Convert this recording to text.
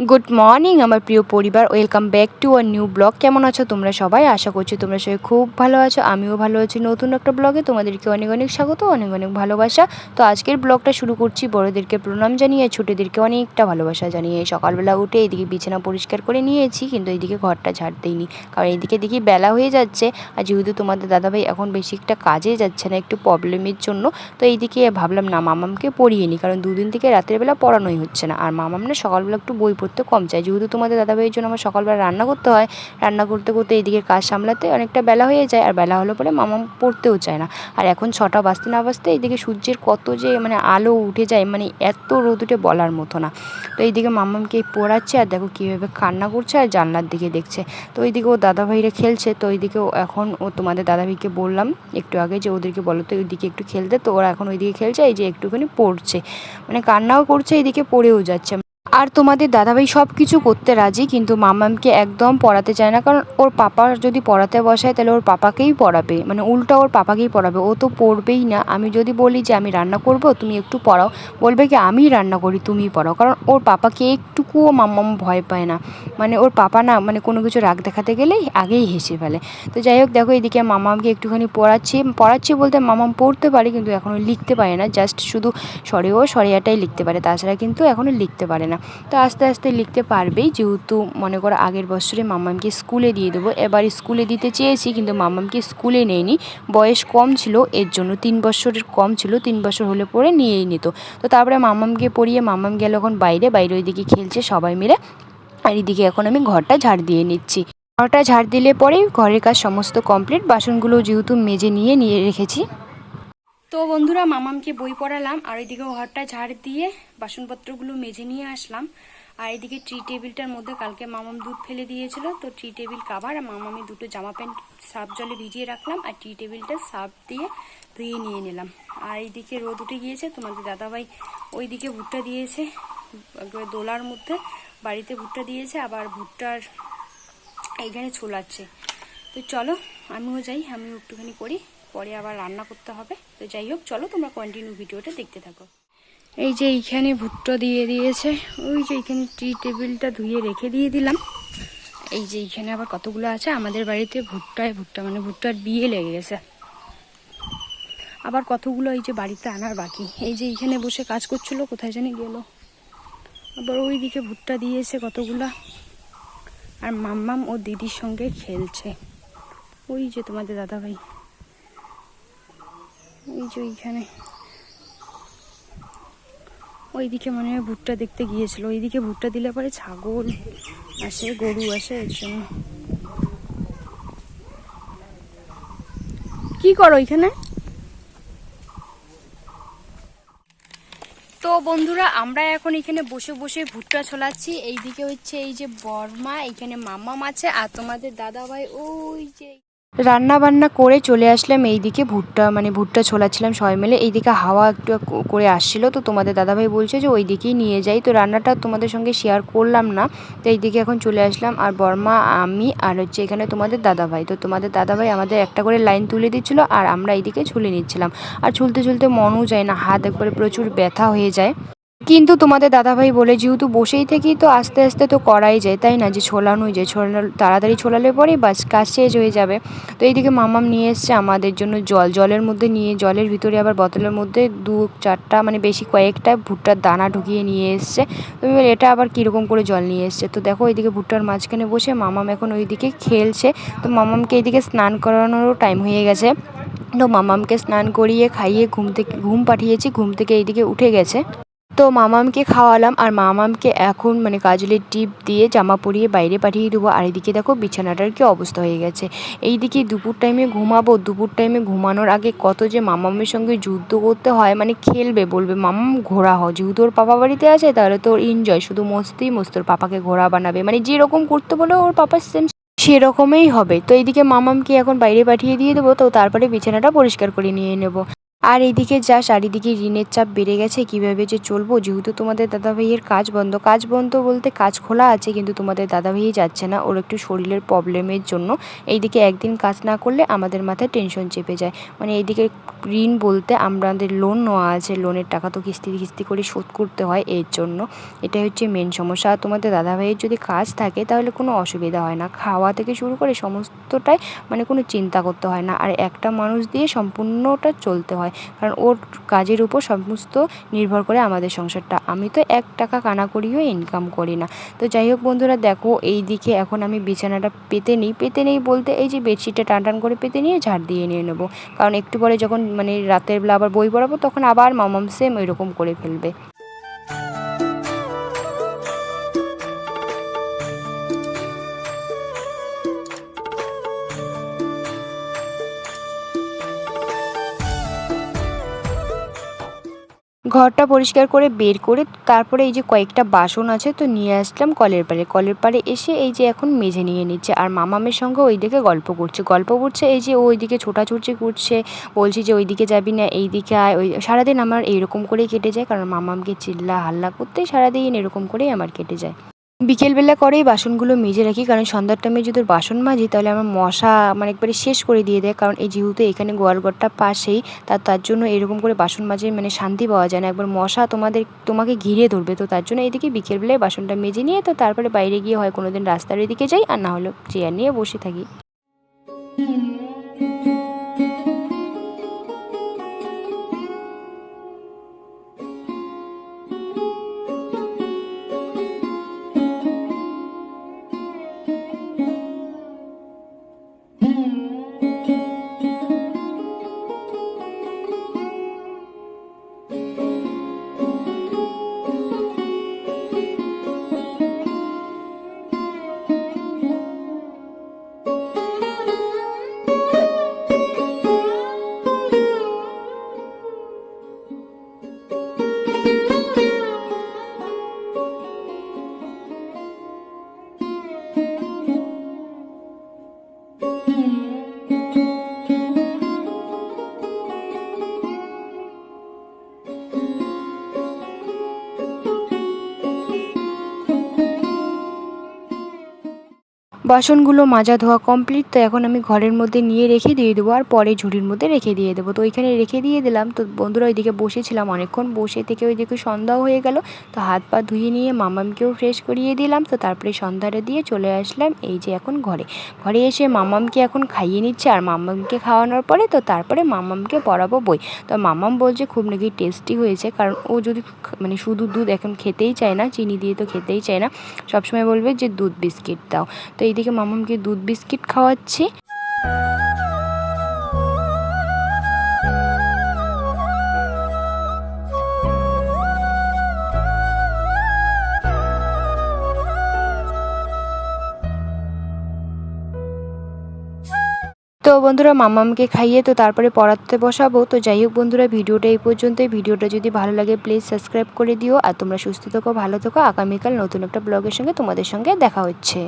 Good morning আমার প্রিয় পরিবার, welcome back to a new blog. কেমন আছো তোমরা সবাই? আশা করছি তোমরা সবাই খুব ভালো আছো। আমিও ভালো আছি। নতুন একটা ব্লগে তোমাদেরকে অনেক অনেক স্বাগত, অনেক অনেক ভালোবাসা। তো আজকের ব্লগটা শুরু করছি বড়োদেরকে প্রণাম জানিয়ে, ছোটোদেরকে অনেকটা ভালোবাসা জানিয়ে। সকালবেলা উঠে এইদিকে বিছানা পরিষ্কার করে নিয়েছি, কিন্তু এইদিকে ঘরটা ঝাড় দিইনি, কারণ এইদিকে দেখি বেলা হয়ে যাচ্ছে। আর যেহেতু তোমাদের দাদাভাই এখন বেশি একটা কাজে যাচ্ছে না, একটু প্রবলেমের জন্য, তো এইদিকে ভাবলাম না মামামকে পড়িয়ে নিই, কারণ দুদিন থেকে রাতের বেলা পড়ানোই হচ্ছে না। আর মামাম না সকালবেলা একটু বই পড়তে কম চাই, যেহেতু তোমাদের দাদাভাইয়ের জন্য আমার সকালবেলা রান্না করতে হয়। রান্না করতে করতে এইদিকে কাজ সামলাতে অনেকটা বেলা হয়ে যায়, আর বেলা হলো পরে মামাম পড়তেও চায় না। আর এখন 6টা বাজতে না বাজতে এইদিকে সূর্যের কত যে আলো উঠে যায়, এত রোদ উঠে বলার মতো না। তো এইদিকে মামামকে পড়াচ্ছে, আর দেখো কীভাবে কান্না করছে আর জানলার দিকে দেখছে। তো ওইদিকে ও দাদাভাইরা খেলছে, তো ওইদিকেও এখন ও তোমাদের দাদাভাইকে বললাম একটু আগে যে ওদেরকে বলো তো ওইদিকে একটু খেলতে, তো ওরা এখন ওইদিকে খেলছে, এই যে একটুখানি পড়ছে, কান্নাও করছে, এইদিকে পড়েও যাচ্ছে। আর তোমাদের দাদাভাই সব কিছু করতে রাজি, কিন্তু মামামকে একদম পড়াতে চায় না, কারণ ওর পাপা যদি পড়াতে বসায় তাহলে ওর পাপাকেই পড়াবে, উল্টা ওর পাপাকেই পড়াবে, ও তো পড়বেই না। আমি যদি বলি যে আমি রান্না করব তুমি একটু পড়াও, বলবে কি আমি রান্না করি তুমি পড়াও, কারণ ওর পাপাকে একটুকুও মামাম ভয় পায় না। ওর পাপা না কোনো কিছু রাগ দেখাতে গেলেই আগেই হেসে ফেলে। তো যাই হোক, দেখো এদিকে মামামকে একটুখানি পড়াচ্ছি বলতে মামাম পড়তে পারে, কিন্তু এখনও লিখতে পারে না, জাস্ট শুধু সরেও সরেয়াটাই লিখতে পারে, তাছাড়া কিন্তু এখনও লিখতে পারে না। তো আস্তে আস্তে লিখতে পারবেই, যেহেতু মনে করো আগের বছরে মামামকে স্কুলে দিয়ে দেবো। এবার স্কুলে দিতে চেয়েছি, কিন্তু মামামকে স্কুলে নেয়নি, বয়স কম ছিল এর জন্য, 3 বছরের কম ছিল, 3 বছর হলে পরে নিয়েই নিত। তো তারপরে মামামকে পড়িয়ে মামাম গেল এখন বাইরে ওইদিকে খেলছে সবাই মিলে। আর এদিকে এখন আমি ঘরটা ঝাড় দিয়ে নিচ্ছি। ঘরটা ঝাড় দিলে পরেই ঘরের কাজ সমস্ত কমপ্লিট, বাসনগুলো যেহেতু মেজে নিয়ে রেখেছি। তো বন্ধুরা, মামামকে বই পড়ালাম, আর ওইদিকে ঘরটা ঝাড় দিয়ে বাসনপত্রগুলো মেজে নিয়ে আসলাম। আর এদিকে ট্রি টেবিলটার মধ্যে কালকে মামাম দুধ ফেলে দিয়েছিল, তো ট্রি টেবিল কাভার আর মামামি দুটো জামা প্যান্ট সার্ফ জলে ভিজিয়ে রাখলাম, আর ট্রি টেবিলটা সার্ফ দিয়ে ধুয়ে নিয়ে নিলাম। আর এইদিকে রোদ উঠে গিয়েছে, তোমাদের দাদাভাই ওইদিকে ভুট্টা দিয়েছে দোলার মধ্যে, বাড়িতে ভুট্টা দিয়েছে, আবার ভুট্টার এইখানে ছোলাচ্ছে। তো চলো আমিও যাই, আমিও একটুখানি করি, পরে আবার রান্না করতে হবে। তো যাই হোক, চলো তোমরা কন্টিনিউ ভিডিওটা দেখতে থাকো। এই যে এইখানে ভুট্টা দিয়ে দিয়েছে, ওই যে এইখানে টি টেবিলটা ধুয়ে রেখে দিয়ে দিলাম। এই যে এইখানে আবার কতগুলো আছে, আমাদের বাড়িতে ভুট্টা ভুট্টার বিয়ে লেগে গেছে, আবার কতগুলো এই যে বাড়িতে আনার বাকি। এই যে এইখানে বসে কাজ করছিল, কোথায় জানি গেল। আবার ওই দিকে ভুট্টা দিয়েছে কতগুলা, আর মাম্মাম ও দিদির সঙ্গে খেলছে। ওই যে তোমাদের দাদাভাই, ওই যে ওইখানে ওইদিকে মনে হয় ভুট্টা দেখতে গিয়েছিল। ওইদিকে ভুট্টা দিলে পরে ছাগল আসে, গরু আসে, এর জন্য। কি করো ওইখানে? তো বন্ধুরা, আমরা এখন এখানে বসে বসে ভুট্টা ছোলাচ্ছি। এইদিকে হচ্ছে এই যে বর্মা, এইখানে মাম্মাম আছে, আর তোমাদের দাদাভাই ওই যে। রান্না বান্না করে চলে আসলাম এইদিকে, ভুট্টা ছোলাচ্ছিলাম সবাই মিলে। এইদিকে হাওয়া একটু করে আসছিল, তো তোমাদের দাদাভাই বলছে যে ওই দিকেই নিয়ে যাই, তো রান্নাটা তোমাদের সঙ্গে শেয়ার করলাম না। তো এইদিকে এখন চলে আসলাম, আর বর্মা, আমি, আর হচ্ছে এখানে তোমাদের দাদাভাই। তো তোমাদের দাদাভাই আমাদের একটা করে লাইন তুলে দিচ্ছিলো, আর আমরা এইদিকে ছুলে নিচ্ছিলাম। আর ছুলতে ছুলতে মনও যায় না, হাত একবারে প্রচুর ব্যথা হয়ে যায়। কিন্তু তোমাদের দাদাভাই বলে যেহেতু বসেই থাকি, তো আস্তে আস্তে তো করাই যায়, তাই না, যে ছোলানোই যায়, তাড়াতাড়ি ছোলালে পরেই বাস কাজ শেষ হয়ে যাবে। তো এইদিকে মামাম নিয়ে এসছে আমাদের জন্য জলের মধ্যে জলের ভিতরে আবার বোতলের মধ্যে 2-4টা বেশি কয়েকটা ভুট্টার দানা ঢুকিয়ে নিয়ে এসছে। তো এটা আবার কীরকম করে জল নিয়ে এসছে। তো দেখো এইদিকে ভুট্টার মাঝখানে বসে মামাম এখন ওইদিকে খেলছে। তো মামামকে এইদিকে স্নান করানোরও টাইম হয়ে গেছে, তো মামামকে স্নান করিয়ে খাইয়ে ঘুম পাঠিয়েছি, ঘুম থেকে এইদিকে উঠে গেছে। তো মামামকে খাওয়ালাম, আর মামামকে এখন কাজলের টিপ দিয়ে জামা পরিয়ে বাইরে পাঠিয়ে দেবো। আর এদিকে দেখো বিছানাটার কি অবস্থা হয়ে গেছে। এইদিকে দুপুর টাইমে ঘুমাবো, দুপুর টাইমে ঘুমানোর আগে কত যে মামামের সঙ্গে যুদ্ধ করতে হয়, খেলবে, বলবে মামাম ঘোড়া হও, যেহেতু ওর পাপা বাড়িতে আছে তাহলে তো ওর এনজয়, শুধু মস্তি ওর পাপাকে ঘোড়া বানাবে, যেরকম করতে বলে ওর পাপা সেম সেরকমই হবে। তো এইদিকে মামামকে এখন বাইরে পাঠিয়ে দিয়ে দেবো, তো তারপরে বিছানাটা পরিষ্কার করে নিয়ে নেবো। আর এইদিকে যা চারিদিকে ঋণের চাপ বেড়ে গেছে, কিভাবে যে চলবো, যেহেতু তোমাদের দাদাভাইয়ের কাজ বন্ধ বলতে কাজ খোলা আছে কিন্তু তোমাদের দাদাভাই যাচ্ছে না, ওর একটু শরীরের প্রবলেমের জন্য। এইদিকে একদিন কাজ না করলে আমাদের মাথায় টেনশন চেপে যায়। মানে এইদিকে ঋণ বলতে আমাদের লোন নেওয়া আছে, লোনের টাকা তো কিস্তি কিস্তি করে শোধ করতে হয়, এর জন্য এটাই হচ্ছে মেন সমস্যা। আর তোমাদের দাদাভাইয়ের যদি কাজ থাকে তাহলে কোনো অসুবিধা হয় না, খাওয়া থেকে শুরু করে সমস্তটাই মানে কোনো চিন্তা করতে হয় না। আর একটা মানুষ দিয়ে সম্পূর্ণটা চলতে হয়, কারণ ওর কাজের উপর সমস্ত নির্ভর করে আমাদের সংসারটা। আমি তো 1 টাকা কানা করিও ইনকাম করি না। তো যাই হোক বন্ধুরা, দেখো এই দিকে এখন আমি বিছানাটা পেতে নেই বলতে এই যে বেডশিটটা টান করে পেতে নিয়ে ঝাড় দিয়ে নিয়ে নেবো, কারণ একটু পরে যখন মানে রাতের বেলা আবার বই পড়াবো তখন আবার মামাম সেম এরকম করে ফেলবে। ঘরটা পরিষ্কার করে বের করে তারপরে এই যে কয়েকটা বাসন আছে তো নিয়ে আসলাম কলের পাড়ে এসে এই যে এখন মেজে নিয়ে নিচ্ছে। আর মামামের সঙ্গে ওইদিকে গল্প করছে এই যে ওইদিকে ছোটাছুটি করছে, বলছি যে ওইদিকে যাবি না এইদিকে আয়। ওই সারাদিন আমার এইরকম করেই কেটে যায়, কারণ মামামকে চিল্লা হাল্লা করতেই সারাদিন এরকম করেই আমার কেটে যায়। বিকেলবেলা করেই বাসনগুলো মেজে রাখি, কারণ সন্ধ্যার টাইমে যদি বাসন মাজি তাহলে আমার মশা মানে একবারে শেষ করে দিয়ে দেয়, কারণ এই যেহেতু এখানে গোয়ালঘরটা পাশেই তার জন্য এরকম করে বাসন মাজে মানে শান্তি পাওয়া যায় না, একবার মশা তোমাকে ঘিরে ধরবে। তো তার জন্য এদিকে বিকেলবেলায় বাসনটা মেজে নিয়ে তো তারপরে বাইরে গিয়ে হয় কোনো দিন রাস্তার এদিকে যাই, আর না হলে চেয়ার নিয়ে বসে থাকি। বাসনগুলো মাজা ধোয়া কমপ্লিট, তো এখন আমি ঘরের মধ্যে নিয়ে রেখে দিয়ে দেবো, আর পরে ঝুড়ির মধ্যে রেখে দিয়ে দেবো। তো ওইখানে রেখে দিয়ে দিলাম। তো বন্ধুরা ওইদিকে বসেছিলাম অনেকক্ষণ, বসে থেকে ওইদিকে সন্ধ্যাও হয়ে গেল। তো হাত পা ধুয়ে নিয়ে মামামকেও ফ্রেশ করিয়ে দিলাম। তো তারপরে সন্ধ্যাটা দিয়ে চলে আসলাম এই যে এখন ঘরে এসে মামামকে এখন খাইয়ে নিচ্ছে। আর মামামকে খাওয়ানোর পরে তো তারপরে মামামকে পড়াবো বই। তো মামাম বলছে খুব নাকি টেস্টি হয়েছে, কারণ ও যদি মানে শুধু দুধ এখন খেতেই চায় না, চিনি দিয়ে তো খেতেই চায় না, সবসময় বলবে যে দুধ বিস্কিট দাও। তো এইদিকে মামামকে দুধ বিস্কিট খাওয়াচ্ছি। তো বন্ধুরা মামামকে খাইয়ে তো তারপরে পড়াতে বসাবো। তো যাই হোক বন্ধুরা, ভিডিওটা এই পর্যন্তই। ভিডিওটা যদি ভালো লাগে প্লিজ সাবস্ক্রাইব করে দিও। আর তোমরা সুস্থ থেকো, ভালো থেকো। আগামীকাল নতুন একটা ব্লগের সঙ্গে তোমাদের সঙ্গে দেখা হচ্ছে।